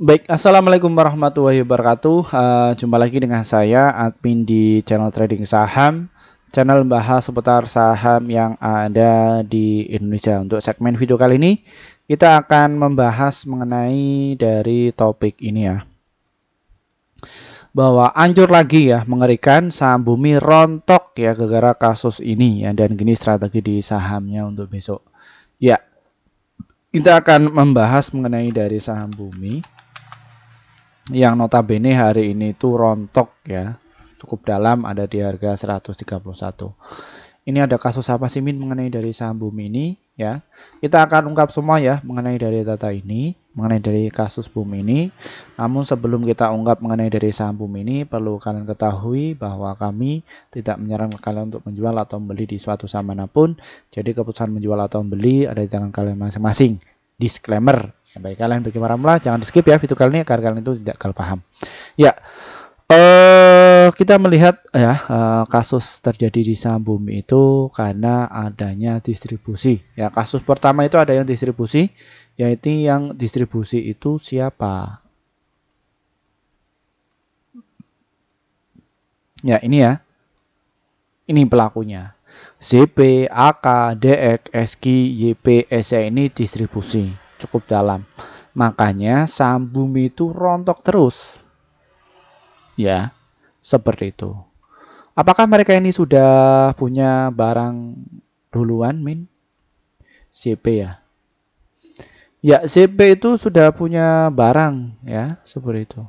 Baik, assalamualaikum warahmatullahi wabarakatuh. Jumpa lagi dengan saya, admin di channel trading saham, channel membahas seputar saham yang ada di Indonesia. Untuk segmen video kali ini, kita akan membahas mengenai dari topik ini ya, bahwa anjur lagi ya, mengerikan saham bumi rontok ya gara-gara kasus ini ya, dan gini strategi di sahamnya untuk besok. Ya, kita akan membahas mengenai dari saham bumi yang notabene hari ini itu rontok ya, cukup dalam, ada di harga 131. Ini ada kasus apa sih Min mengenai dari saham bumi ini ya? Kita akan ungkap semua ya mengenai dari data ini, mengenai dari kasus bumi ini. Namun sebelum kita ungkap mengenai dari saham bumi ini, perlu kalian ketahui bahwa kami tidak menyarankan kalian untuk menjual atau membeli di suatu saham manapun. Jadi keputusan menjual atau membeli ada di tangan kalian masing-masing. Disclaimer. Ya, baik kalian bagaimana jangan di skip ya video kali ini agar kalian itu tidak gagal paham. Ya, kita melihat ya kasus terjadi di saham bumi itu karena adanya distribusi. Ya, kasus pertama itu ada yang distribusi, yaitu yang distribusi itu siapa? Ya, ini ya. Ini pelakunya. ZP, AK, DX, SQ, YP, SE ini distribusi cukup dalam. Makanya saham bumi itu rontok terus. Ya, seperti itu. Apakah mereka ini sudah punya barang duluan, Min? CP ya. Ya, CP itu sudah punya barang ya, seperti itu.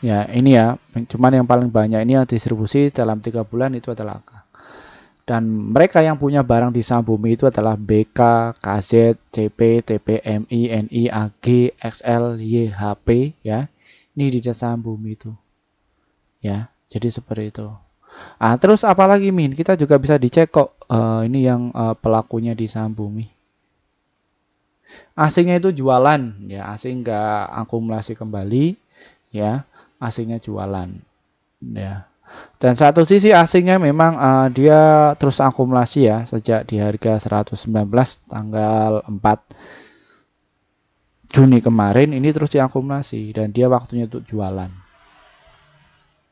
Ya, ini ya, cuman yang paling banyak ini yang distribusi dalam 3 bulan itu adalah AK. Dan mereka yang punya barang di saham bumi itu adalah BK, KZ, CP, TP, MI, NI, AG, XL, YHP ya. Ini di saham bumi itu. Ya, jadi seperti itu. Terus apalagi Min? Kita juga bisa dicek kok ini yang pelakunya di saham bumi. Asingnya itu jualan ya, asing nggak akumulasi kembali ya, asingnya jualan ya. Dan satu sisi asingnya memang dia terus akumulasi ya sejak di harga 119 tanggal 4 Juni kemarin ini terus diakumulasi dan dia waktunya untuk jualan.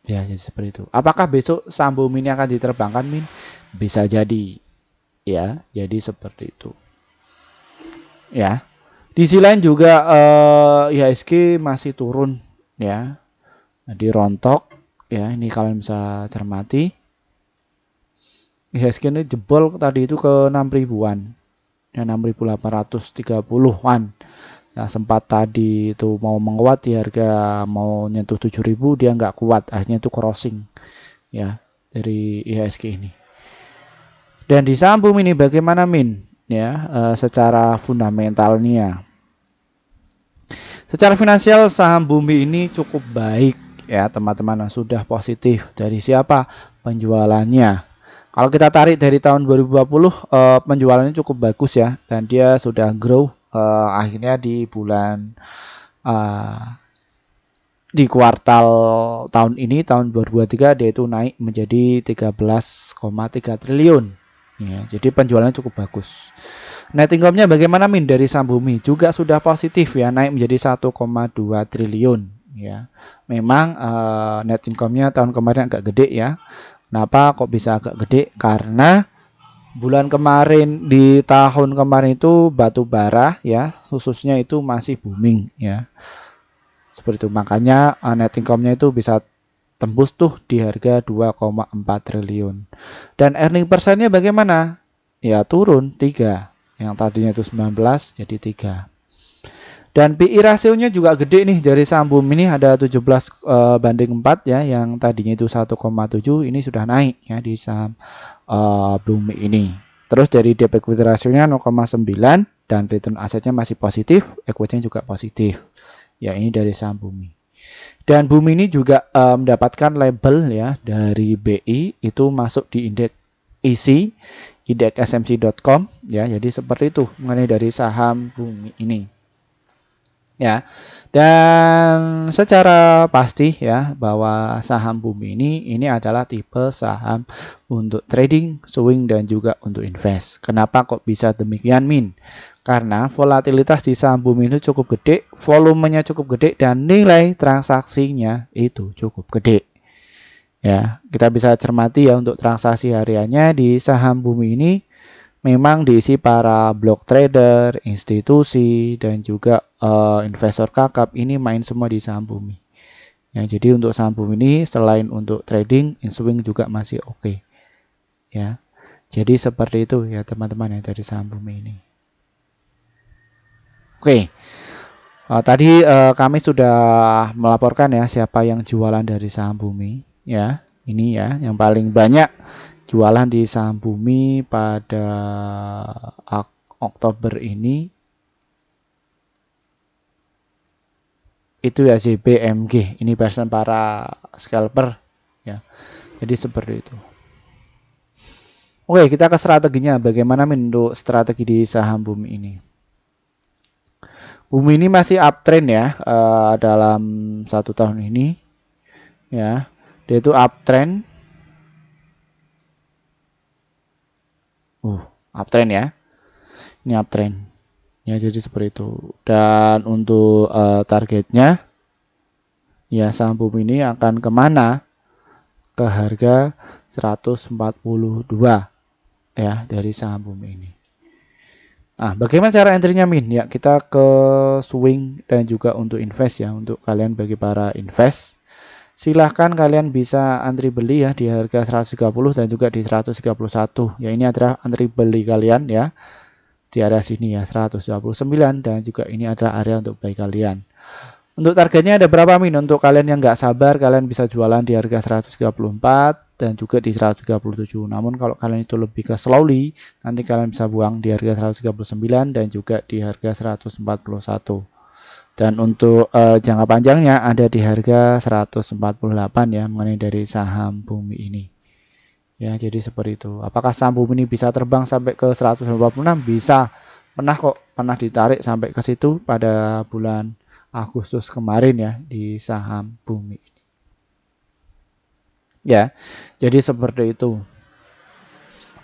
Ya, jadi seperti itu. Apakah besok saham bumi ini akan diterbangkan, Min? Bisa jadi. Ya, jadi seperti itu. Ya. Di sisi lain juga IHSG masih turun ya. Jadi rontok ya, ini kalian bisa cermati. IHSG ini jebol tadi itu ke 6.000-an. Ya 6.830-an. Ya, sempat tadi itu mau menguat di harga mau nyentuh 7.000 dia nggak kuat, akhirnya itu crossing ya dari IHSG ini. Dan di saham bumi ini bagaimana Min? Ya, secara fundamentalnya. Secara finansial saham bumi ini cukup baik ya teman-teman, sudah positif. Dari siapa? Penjualannya. Kalau kita tarik dari tahun 2020 penjualannya cukup bagus ya, dan dia sudah grow akhirnya di bulan di kuartal tahun ini tahun 2023 dia itu naik menjadi 13,3 triliun. Ya, jadi penjualannya cukup bagus. Net income-nya bagaimana Min dari saham bumi? Juga sudah positif ya, naik menjadi 1,2 triliun ya. Memang net income-nya tahun kemarin agak gede ya. Kenapa kok bisa agak gede? Karena bulan kemarin di tahun kemarin itu batu bara ya, khususnya itu masih booming ya. Seperti itu makanya net income-nya itu bisa tembus tuh di harga 2,4 triliun. Dan earning persennya bagaimana? Ya turun 3. Yang tadinya itu 19 jadi 3. Dan PI rasionya juga gede nih dari saham bumi ini ada 17 banding 4 ya, yang tadinya itu 1,7 ini sudah naik ya di saham bumi ini. Terus dari debt equity rasionya 0,9 dan return asetnya masih positif, equity-nya juga positif. Ya ini dari saham bumi. Dan bumi ini juga mendapatkan label ya dari BI itu masuk di indeks ISI, indeks smc.com ya. Jadi seperti itu mengenai dari saham bumi ini. Ya. Dan secara pasti ya bahwa saham bumi ini adalah tipe saham untuk trading, swing dan juga untuk invest. Kenapa kok bisa demikian Min? Karena volatilitas di saham bumi itu cukup gede, volumenya cukup gede, dan nilai transaksinya itu cukup gede. Ya, kita bisa cermati ya untuk transaksi hariannya di saham bumi ini memang diisi para block trader, institusi, dan juga investor kakap ini main semua di saham bumi. Ya, jadi untuk saham bumi ini selain untuk trading, in swing juga masih oke. Ya, jadi seperti itu ya teman-teman ya dari saham bumi ini. Oke, tadi kami sudah melaporkan ya siapa yang jualan dari saham bumi. Ya, ini ya yang paling banyak jualan di saham bumi pada Oktober ini itu ya JBMG. Ini persen para scalper ya. Jadi seperti itu. Oke, kita ke strateginya. Bagaimana untuk strategi di saham bumi ini? Bumi ini masih uptrend ya dalam 1 tahun ini ya. Dia itu uptrend. Uptrend ya. Ini uptrend. Ya, jadi seperti itu. Dan untuk targetnya ya saham bumi ini akan kemana? Ke harga 142 ya dari saham bumi ini. Nah, bagaimana cara entry-nya Min? Ya, kita ke swing dan juga untuk invest ya. Untuk kalian bagi para invest, silahkan kalian bisa antri beli ya di harga 130 dan juga di 131. Ya, ini adalah antri beli kalian ya. Di area sini ya 129 dan juga ini adalah area untuk buy kalian. Untuk targetnya ada berapa Min? Untuk kalian yang nggak sabar, kalian bisa jualan di harga 134 dan juga di 137. Namun kalau kalian itu lebih ke slowly, nanti kalian bisa buang di harga 139 dan juga di harga 141. Dan untuk jangka panjangnya ada di harga 148 ya mengenai dari saham bumi ini. Ya, jadi seperti itu. Apakah saham bumi ini bisa terbang sampai ke 186? Bisa. Pernah ditarik sampai ke situ pada bulan Agustus kemarin ya di saham bumi ini. Ya, jadi seperti itu.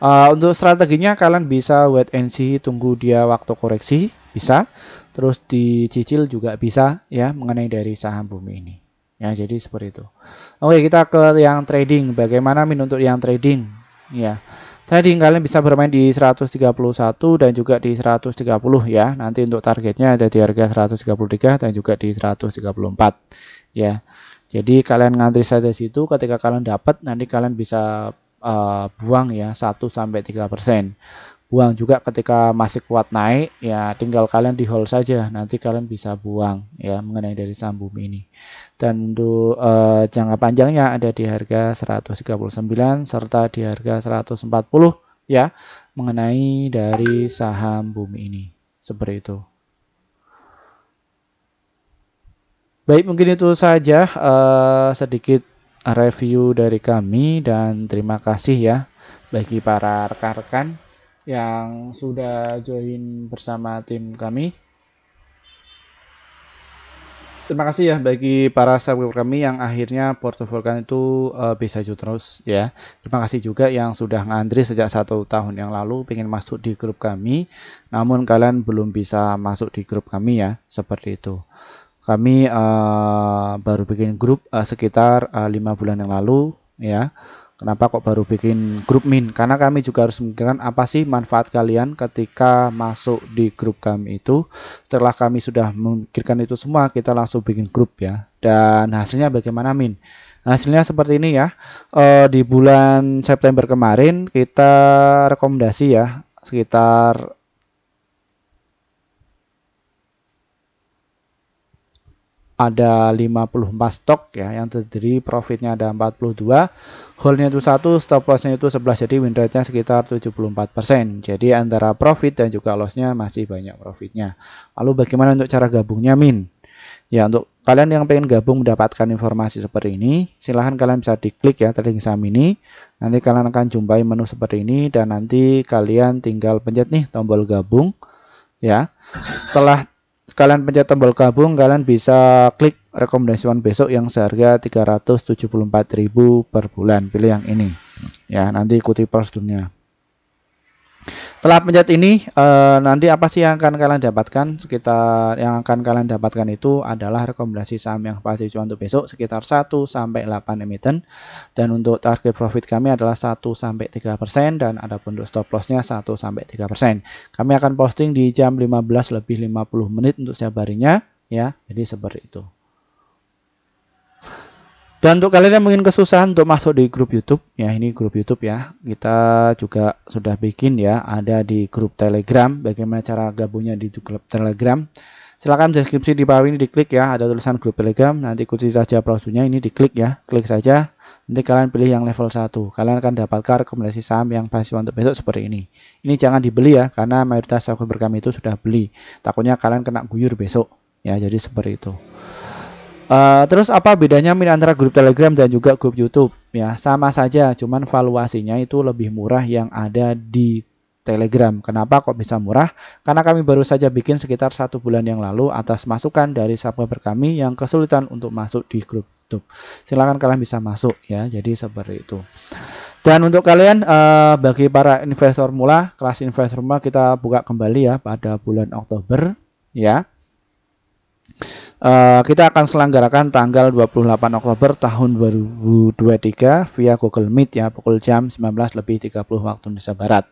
Untuk strateginya kalian bisa wait and see, tunggu dia waktu koreksi, bisa. Terus dicicil juga bisa ya mengenai dari saham bumi ini. Ya, jadi seperti itu. Oke, kita ke yang trading. Bagaimana Min untuk yang trading? Ya. Trading kalian bisa bermain di 131 dan juga di 130 ya. Nanti untuk targetnya ada di harga 133 dan juga di 134 ya. Jadi kalian ngantri saja situ, ketika kalian dapat nanti kalian bisa buang ya 1-3%. Buang juga ketika masih kuat naik ya, tinggal kalian di hold saja, nanti kalian bisa buang ya mengenai dari saham bumi ini. Dan untuk jangka panjangnya ada di harga 139 serta di harga 140 ya mengenai dari saham bumi ini. Seperti itu. Baik, mungkin itu saja sedikit review dari kami dan terima kasih ya bagi para rekan-rekan yang sudah join bersama tim kami. Terima kasih ya bagi para subscriber kami yang akhirnya portofolio kalian itu bisa hijau terus ya. Terima kasih juga yang sudah ngantri sejak 1 tahun yang lalu pengen masuk di grup kami, namun kalian belum bisa masuk di grup kami ya, seperti itu. Kami baru bikin grup sekitar 5 bulan yang lalu ya. Kenapa kok baru bikin grup Min? Karena kami juga harus memikirkan apa sih manfaat kalian ketika masuk di grup kami itu. Setelah kami sudah memikirkan itu semua, kita langsung bikin grup ya. Dan hasilnya bagaimana Min? Hasilnya seperti ini ya. Di bulan September kemarin kita rekomendasi ya sekitar ada 54 stok ya yang terdiri profitnya ada 42, holdnya itu 1, stop lossnya itu 11, jadi win rate-nya sekitar 74%. Jadi antara profit dan juga lossnya masih banyak profitnya. Lalu bagaimana untuk cara gabungnya Min? Ya, untuk kalian yang pengen gabung mendapatkan informasi seperti ini, silahkan kalian bisa diklik ya trading saham ini. Nanti kalian akan jumpai menu seperti ini dan nanti kalian tinggal pencet nih tombol gabung ya. Setelah kalian pencet tombol gabung, kalian bisa klik rekomendasi besok yang seharga 374.000 per bulan. Pilih yang ini. Ya, nanti ikuti prosedurnya. Setelah pencet ini, nanti apa sih yang akan kalian dapatkan? Sekitar yang akan kalian dapatkan itu adalah rekomendasi saham yang pasti cuan untuk besok sekitar 1 sampai 8 emiten. Dan untuk target profit kami adalah 1 sampai 3% dan adapun untuk stop loss-nya 1 sampai 3%. Kami akan posting di jam 15 lebih 50 menit untuk setiap harinya ya. Jadi seperti itu. Dan untuk kalian yang mungkin kesusahan untuk masuk di grup YouTube, ya ini grup YouTube ya, kita juga sudah bikin ya, ada di grup Telegram. Bagaimana cara gabungnya di grup Telegram? Silakan deskripsi di bawah ini diklik ya, ada tulisan grup Telegram, nanti kunci saja browsernya ini diklik ya, klik saja. Nanti kalian pilih yang level 1. Kalian akan dapatkan rekomendasi saham yang pasti untuk besok seperti ini. Ini jangan dibeli ya, karena mayoritas subscriber kami itu sudah beli. Takutnya kalian kena guyur besok. Ya, jadi seperti itu. Terus apa bedanya antara grup Telegram dan juga grup YouTube? Ya, sama saja, cuman valuasinya itu lebih murah yang ada di Telegram. Kenapa kok bisa murah? Karena kami baru saja bikin sekitar 1 bulan yang lalu atas masukan dari subscriber kami yang kesulitan untuk masuk di grup YouTube. Silahkan kalian bisa masuk ya, jadi seperti itu. Dan untuk kalian bagi para investor mula, kelas investor mula kita buka kembali ya pada bulan Oktober ya. Kita akan selenggarakan tanggal 28 Oktober tahun 2023 via Google Meet ya, pukul jam 19.30 waktu Indonesia Barat.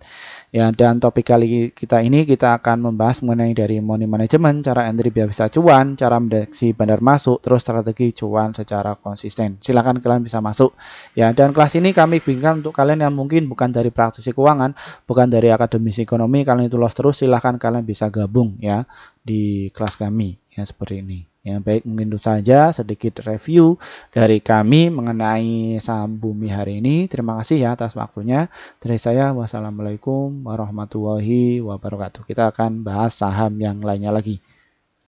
Ya, dan topik kali kita ini kita akan membahas mengenai dari money management, cara entry biar bisa cuan, cara mendeteksi bandar masuk, terus strategi cuan secara konsisten. Silakan kalian bisa masuk. Ya, dan kelas ini kami bikinkan untuk kalian yang mungkin bukan dari praktisi keuangan, bukan dari akademisi ekonomi, kalian itu lolos terus, silakan kalian bisa gabung ya di kelas kami ya seperti ini. Ya, baik, mungkin itu saja sedikit review dari kami mengenai saham bumi hari ini. Terima kasih ya atas waktunya. Dari saya, wassalamualaikum warahmatullahi wabarakatuh. Kita akan bahas saham yang lainnya lagi.